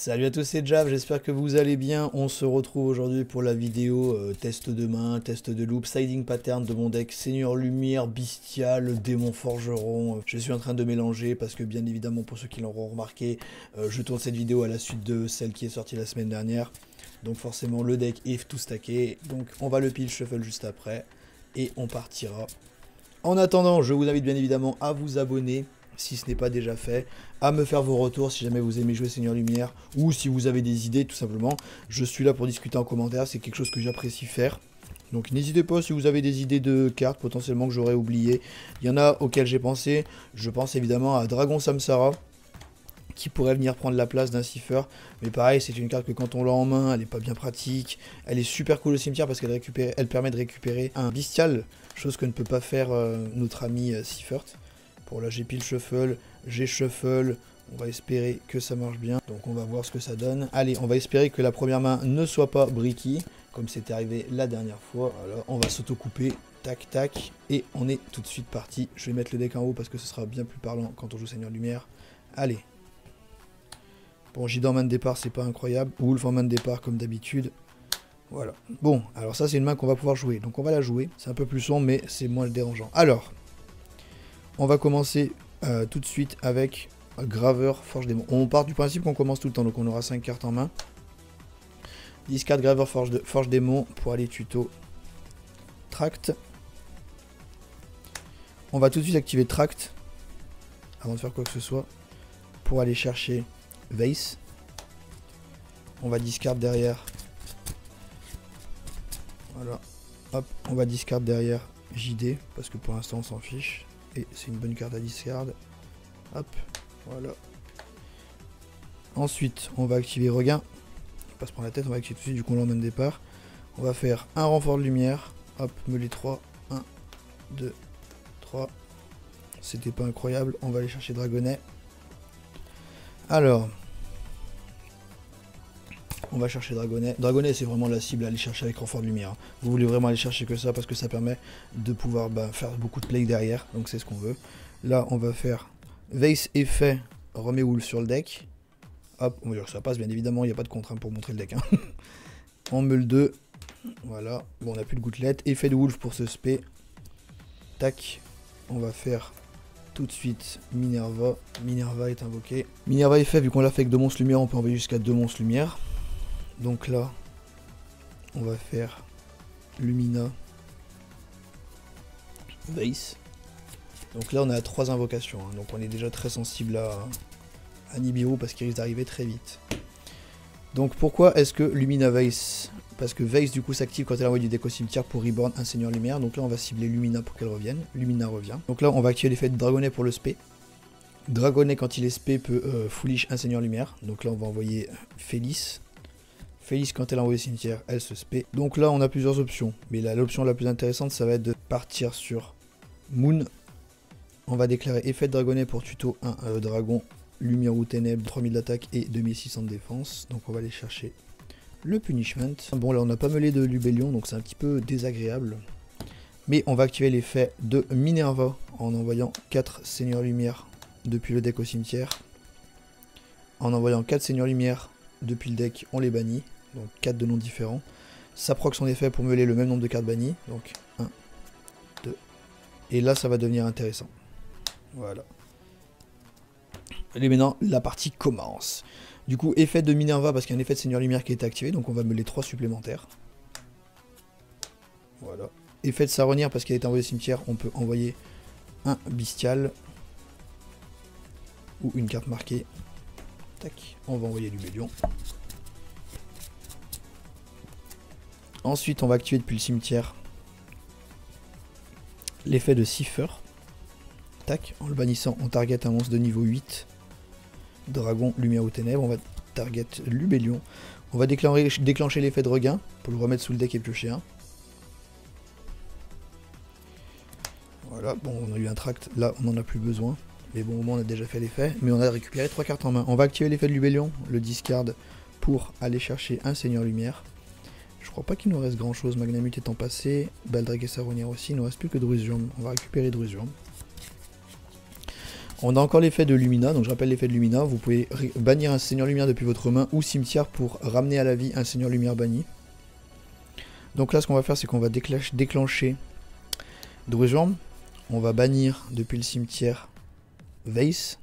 Salut à tous, c'est Jav, j'espère que vous allez bien. On se retrouve aujourd'hui pour la vidéo test de main, test de loop, siding pattern de mon deck Seigneur Lumière, Bestial, Démon Forgeron. Je suis en train de mélanger parce que bien évidemment pour ceux qui l'auront remarqué, je tourne cette vidéo à la suite de celle qui est sortie la semaine dernière. Donc forcément le deck est tout stacké, donc on va le pile shuffle juste après et on partira. En attendant, je vous invite bien évidemment à vous abonner si ce n'est pas déjà fait, à me faire vos retours si jamais vous aimez jouer Seigneur Lumière ou si vous avez des idées tout simplement. Je suis là pour discuter en commentaire, c'est quelque chose que j'apprécie faire. Donc n'hésitez pas si vous avez des idées de cartes potentiellement que j'aurais oublié. Il y en a auxquelles j'ai pensé. Je pense évidemment à Dragon Samsara qui pourrait venir prendre la place d'un Cipher. Mais pareil, c'est une carte que quand on l'a en main, elle n'est pas bien pratique. Elle est super cool au cimetière parce qu'elle permet de récupérer un Bestial, chose que ne peut pas faire notre ami Cipher. Bon là j'ai pile shuffle, j'ai shuffle, on va espérer que ça marche bien. Donc on va voir ce que ça donne. Allez, on va espérer que la première main ne soit pas bricky, comme c'était arrivé la dernière fois. Alors on va s'auto-couper, tac tac, et on est tout de suite parti. Je vais mettre le deck en haut parce que ce sera bien plus parlant quand on joue Seigneur Lumière. Allez. Bon, Jid en main de départ, c'est pas incroyable. Wolf en main de départ comme d'habitude. Voilà. Bon, alors ça c'est une main qu'on va pouvoir jouer. Donc on va la jouer. C'est un peu plus sombre, mais c'est moins dérangeant. Alors... on va commencer tout de suite avec Graveur Forge Démon. On part du principe qu'on commence tout le temps, donc on aura 5 cartes en main. Discard Graveur Forge Démon pour aller tuto Tract. On va tout de suite activer Tract, avant de faire quoi que ce soit, pour aller chercher Vase. On va discard derrière. Voilà. Hop, on va discard derrière JD, parce que pour l'instant on s'en fiche. Et c'est une bonne carte à discard. Hop, voilà. Ensuite, on va activer Regain. On passe par la tête, on va activer tout de suite, du coup on l'emmène départ. On va faire un renfort de lumière. Hop, mêler 3. 1, 2, 3. C'était pas incroyable. On va aller chercher Dragonnet. Alors, on va chercher Dragonnet. Dragonnet, c'est vraiment la cible à aller chercher avec renfort de lumière. Vous voulez vraiment aller chercher que ça parce que ça permet de pouvoir faire beaucoup de play derrière. Donc c'est ce qu'on veut. Là, on va faire Vase effet, remet Wolf sur le deck. Hop, on va dire que ça passe, bien évidemment, il n'y a pas de contrainte pour montrer le deck. Hein. On meule 2. Voilà. Bon, on n'a plus de gouttelette. Effet de Wolf pour ce spé. Tac. On va faire tout de suite Minerva. Minerva est invoqué. Minerva effet, vu qu'on l'a fait avec 2 monstres lumière, on peut envoyer jusqu'à 2 monstres lumière. Donc là, on va faire Lumina, Vase. Donc là, on a 3 invocations. Hein, donc on est déjà très sensible à Nibiru parce qu'il risque d'arriver très vite. Donc pourquoi est-ce que Lumina Vase? Parce que Vase du coup s'active quand elle envoie du deck au cimetière pour reborn un Seigneur Lumière. Donc là, on va cibler Lumina pour qu'elle revienne. Lumina revient. Donc là, on va activer l'effet de Dragonnet pour le spé. Dragonnet, quand il est spé, peut foolish un Seigneur Lumière. Donc là, on va envoyer Félix. Félix, quand elle envoie au cimetière, elle se spé. Donc là, on a plusieurs options. Mais l'option la plus intéressante, ça va être de partir sur Moon. On va déclarer effet de Dragonnet pour tuto 1 dragon, lumière ou ténèbres, 3000 d'attaque et 2600 de défense. Donc on va aller chercher le punishment. Bon, là, on n'a pas mêlé de Lubellion, donc c'est un petit peu désagréable. Mais on va activer l'effet de Minerva en envoyant 4 Seigneurs Lumière depuis le deck au cimetière. En envoyant 4 Seigneurs Lumière depuis le deck, on les bannit. Donc 4 de noms différents. Ça proc son effet pour mêler le même nombre de cartes bannies. Donc 1, 2. Et là, ça va devenir intéressant. Voilà. Et maintenant, la partie commence. Du coup, effet de Minerva, parce qu'il y a un effet de Seigneur Lumière qui est activé. Donc on va mêler 3 supplémentaires. Voilà. Effet de Saronnière, parce qu'il a été envoyé au cimetière, on peut envoyer un Bestial. Ou une carte marquée. Tac. On va envoyer du Bélion. Ensuite, on va activer depuis le cimetière l'effet de Cipher. Tac, en le bannissant, on target un monstre de niveau 8. Dragon, lumière ou ténèbres. On va target Lubellion. On va déclencher l'effet de Regain pour le remettre sous le deck et piocher un. Voilà, bon, on a eu un tract. Là, on n'en a plus besoin. Mais bon, au moins, on a déjà fait l'effet. Mais on a récupéré 3 cartes en main. On va activer l'effet de Lubellion, le discard, pour aller chercher un Seigneur Lumière. Je crois pas qu'il nous reste grand chose, Magnamut étant passé, Baldrag et Saronnière aussi, il ne reste plus que Drusium. On va récupérer Drusium. On a encore l'effet de Lumina, donc je rappelle l'effet de Lumina, vous pouvez bannir un Seigneur Lumière depuis votre main ou cimetière pour ramener à la vie un Seigneur Lumière banni. Donc là ce qu'on va faire c'est qu'on va déclencher Druidwurm, on va bannir depuis le cimetière Vase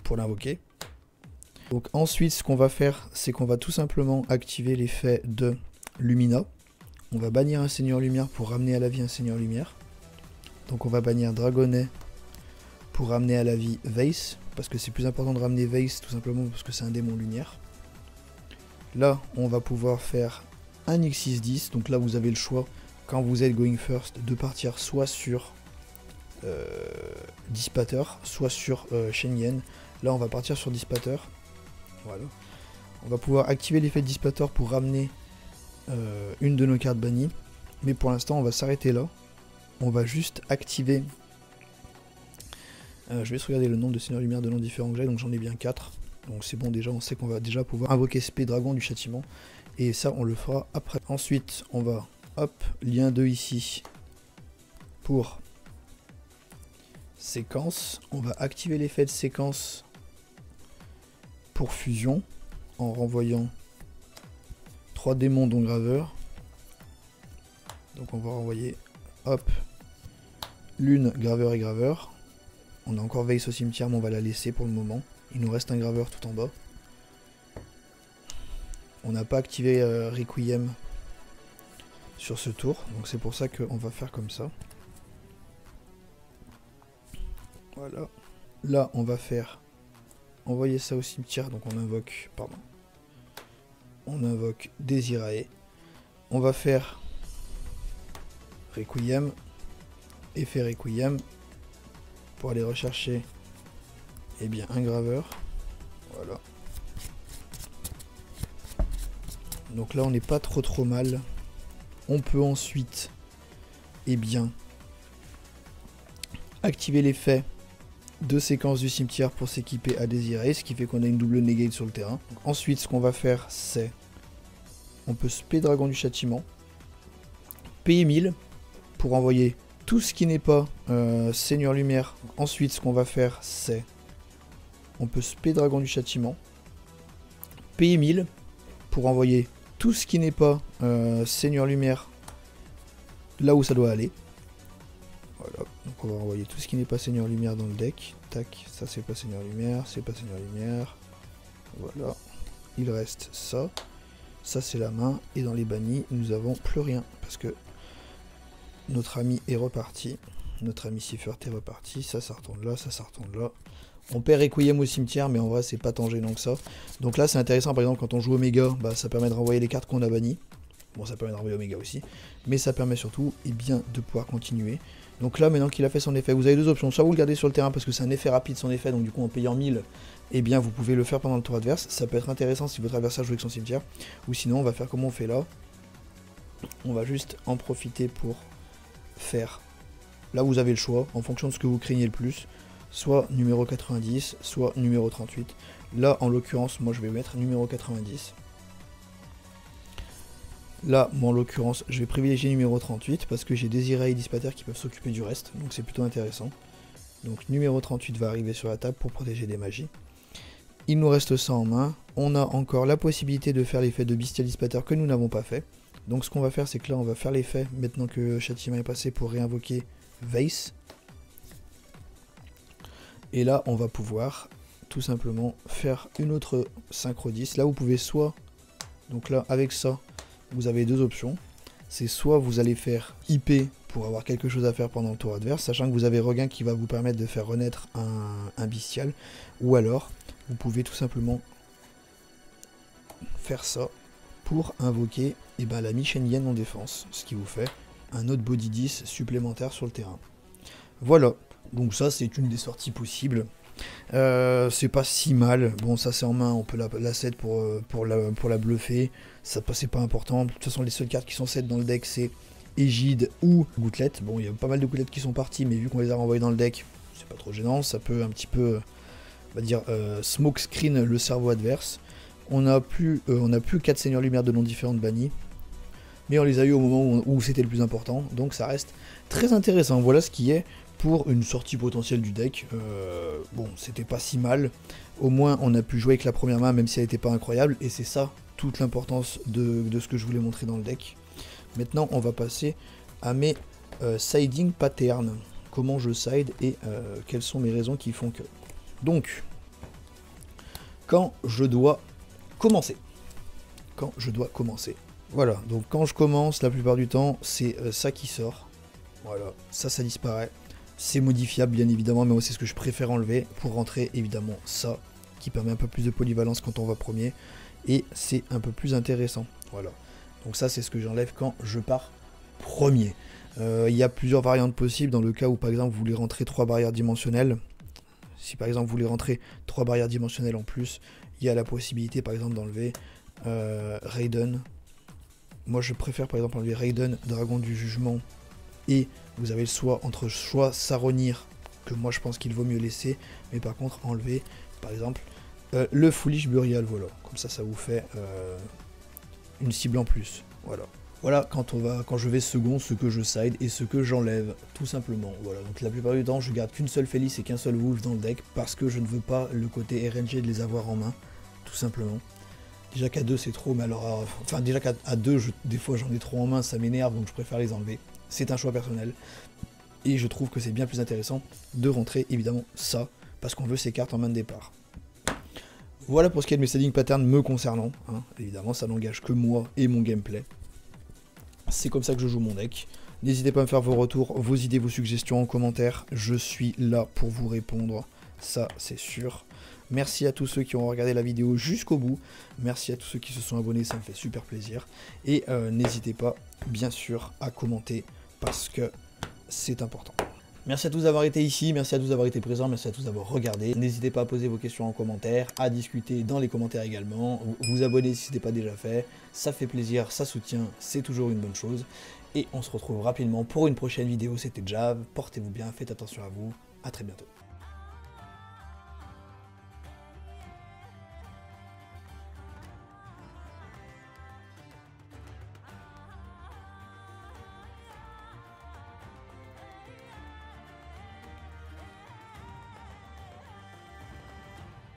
pour l'invoquer. Donc ensuite ce qu'on va faire c'est qu'on va tout simplement activer l'effet de Lumina. On va bannir un Seigneur Lumière pour ramener à la vie un Seigneur Lumière. Donc on va bannir Dragonnet pour ramener à la vie Vase, parce que c'est plus important de ramener Vase tout simplement parce que c'est un démon lumière. Là on va pouvoir faire un X6-10, donc là vous avez le choix quand vous êtes going first de partir soit sur Dissipater, soit sur Shenyan. Là on va partir sur Dissipater. Voilà. On va pouvoir activer l'effet de Dissipater pour ramener une de nos cartes bannies, mais pour l'instant on va s'arrêter là. On va juste activer, je vais juste regarder le nombre de Seigneurs Lumière de noms différents que j'ai, donc j'en ai bien 4, donc c'est bon déjà, on sait qu'on va déjà pouvoir invoquer SP Dragon du châtiment, et ça on le fera après. Ensuite on va, hop, lien 2 ici, pour séquence, on va activer l'effet de séquence pour fusion, en renvoyant 3 démons dont graveur, donc on va renvoyer, hop, Lune, graveur et graveur. On a encore Vase au cimetière mais on va la laisser pour le moment. Il nous reste un graveur tout en bas. On n'a pas activé Requiem sur ce tour, donc c'est pour ça qu'on va faire comme ça. Voilà. Là on va faire envoyer ça au cimetière, donc on invoque, pardon. On invoque Desirae. On va faire Requiem. Effet Requiem pour aller rechercher bien un graveur. Voilà. Donc là on n'est pas trop mal. On peut ensuite bien activer l'effet de séquence du cimetière pour s'équiper à désirer, ce qui fait qu'on a une double negate sur le terrain. Donc, ensuite ce qu'on va faire c'est on peut spé Dragon du châtiment, payer 1000 pour envoyer tout ce qui n'est pas Seigneur Lumière. Ensuite ce qu'on va faire c'est on peut spé Dragon du châtiment, payer 1000 pour envoyer tout ce qui n'est pas Seigneur Lumière là où ça doit aller. Voilà, donc on va envoyer tout ce qui n'est pas Seigneur Lumière dans le deck. Tac, ça c'est pas Seigneur Lumière, c'est pas Seigneur Lumière. Voilà, il reste ça. Ça c'est la main, et dans les bannis nous avons plus rien parce que notre ami est reparti, notre ami Siffert est reparti, ça retourne là, ça retourne là. On perd Requiem au cimetière, mais en vrai c'est pas tant gênant que ça. Donc là c'est intéressant, par exemple quand on joue Omega, bah, ça permet de renvoyer les cartes qu'on a bannies. Bon, ça permet de renvoyer Omega aussi, mais ça permet surtout de pouvoir continuer. Donc là maintenant qu'il a fait son effet, vous avez deux options, soit vous le gardez sur le terrain parce que c'est un effet rapide son effet, donc du coup en payant 1000, vous pouvez le faire pendant le tour adverse. Ça peut être intéressant si votre adversaire joue avec son cimetière, ou sinon on va faire comme on fait là. On va juste en profiter pour faire, là vous avez le choix, en fonction de ce que vous craignez le plus, soit numéro 90, soit numéro 38. Là en l'occurrence, moi je vais mettre numéro 90. Là, moi en l'occurrence, je vais privilégier numéro 38 parce que j'ai Desirae et Dissipater qui peuvent s'occuper du reste, donc c'est plutôt intéressant. Donc numéro 38 va arriver sur la table pour protéger des magies. Il nous reste ça en main. On a encore la possibilité de faire l'effet de Bestial Dissipater que nous n'avons pas fait. Donc ce qu'on va faire, c'est que là, on va faire l'effet, maintenant que Châtiment est passé, pour réinvoquer Vase. Et là, on va pouvoir tout simplement faire une autre synchro 10. Là, vous pouvez soit, donc là, avec ça, vous avez deux options. C'est soit vous allez faire IP pour avoir quelque chose à faire pendant le tour adverse, sachant que vous avez Regain qui va vous permettre de faire renaître un bestial, ou alors vous pouvez tout simplement faire ça pour invoquer l'ami Shenyan en défense, ce qui vous fait un autre body 10 supplémentaire sur le terrain. Voilà, donc ça c'est une des sorties possibles. C'est pas si mal, bon ça c'est en main, on peut la set pour la bluffer, ça c'est pas important. De toute façon les seules cartes qui sont set dans le deck c'est Égide ou Gouttelette. Bon il y a pas mal de Gouttelette qui sont parties, mais vu qu'on les a renvoyées dans le deck, c'est pas trop gênant, ça peut un petit peu, on va dire, smoke screen le cerveau adverse. On a plus 4 Seigneurs Lumière de noms différents bannis, mais on les a eu au moment où c'était le plus important, donc ça reste très intéressant. Voilà ce qui est pour une sortie potentielle du deck. Bon, c'était pas si mal. Au moins, on a pu jouer avec la première main, même si elle n'était pas incroyable. Et c'est ça, toute l'importance de ce que je voulais montrer dans le deck. Maintenant, on va passer à mes siding patterns. Comment je side et quelles sont mes raisons qui font que. Donc, quand je dois commencer. Voilà, donc quand je commence, la plupart du temps, c'est ça qui sort. Voilà, ça disparaît. C'est modifiable, bien évidemment, mais moi, c'est ce que je préfère enlever pour rentrer, évidemment, ça, qui permet un peu plus de polyvalence quand on va premier. Et c'est un peu plus intéressant. Voilà, donc ça, c'est ce que j'enlève quand je pars premier. Il y a plusieurs variantes possibles dans le cas où, par exemple, vous voulez rentrer 3 barrières dimensionnelles. Si, par exemple, vous voulez rentrer 3 barrières dimensionnelles en plus, il y a la possibilité, par exemple, d'enlever Raiden. Moi, je préfère, par exemple, enlever Raiden, Dragon du Jugement, et vous avez le choix entre Saronir, que moi, je pense qu'il vaut mieux laisser, mais par contre, enlever, par exemple, le Foolish Burial, voilà. Comme ça, ça vous fait une cible en plus, voilà. Voilà, quand je vais second, ce que je side et ce que j'enlève, tout simplement. Voilà, donc la plupart du temps, je garde qu'une seule Félix et qu'un seul Wolf dans le deck, parce que je ne veux pas le côté RNG de les avoir en main, tout simplement. Déjà qu'à 2 c'est trop, mais alors, enfin déjà qu'à 2, des fois j'en ai trop en main, ça m'énerve, donc je préfère les enlever. C'est un choix personnel. Et je trouve que c'est bien plus intéressant de rentrer, évidemment, ça, parce qu'on veut ces cartes en main de départ. Voilà pour ce qui est de mes setting patterns me concernant, hein. Évidemment, ça n'engage que moi et mon gameplay. C'est comme ça que je joue mon deck. N'hésitez pas à me faire vos retours, vos idées, vos suggestions en commentaire. Je suis là pour vous répondre, ça c'est sûr. Merci à tous ceux qui ont regardé la vidéo jusqu'au bout. Merci à tous ceux qui se sont abonnés, ça me fait super plaisir. Et n'hésitez pas, bien sûr, à commenter parce que c'est important. Merci à tous d'avoir été ici, merci à tous d'avoir été présents, merci à tous d'avoir regardé. N'hésitez pas à poser vos questions en commentaire, à discuter dans les commentaires également. Vous abonner si ce n'est pas déjà fait, ça fait plaisir, ça soutient, c'est toujours une bonne chose. Et on se retrouve rapidement pour une prochaine vidéo, c'était Jav, portez-vous bien, faites attention à vous, à très bientôt.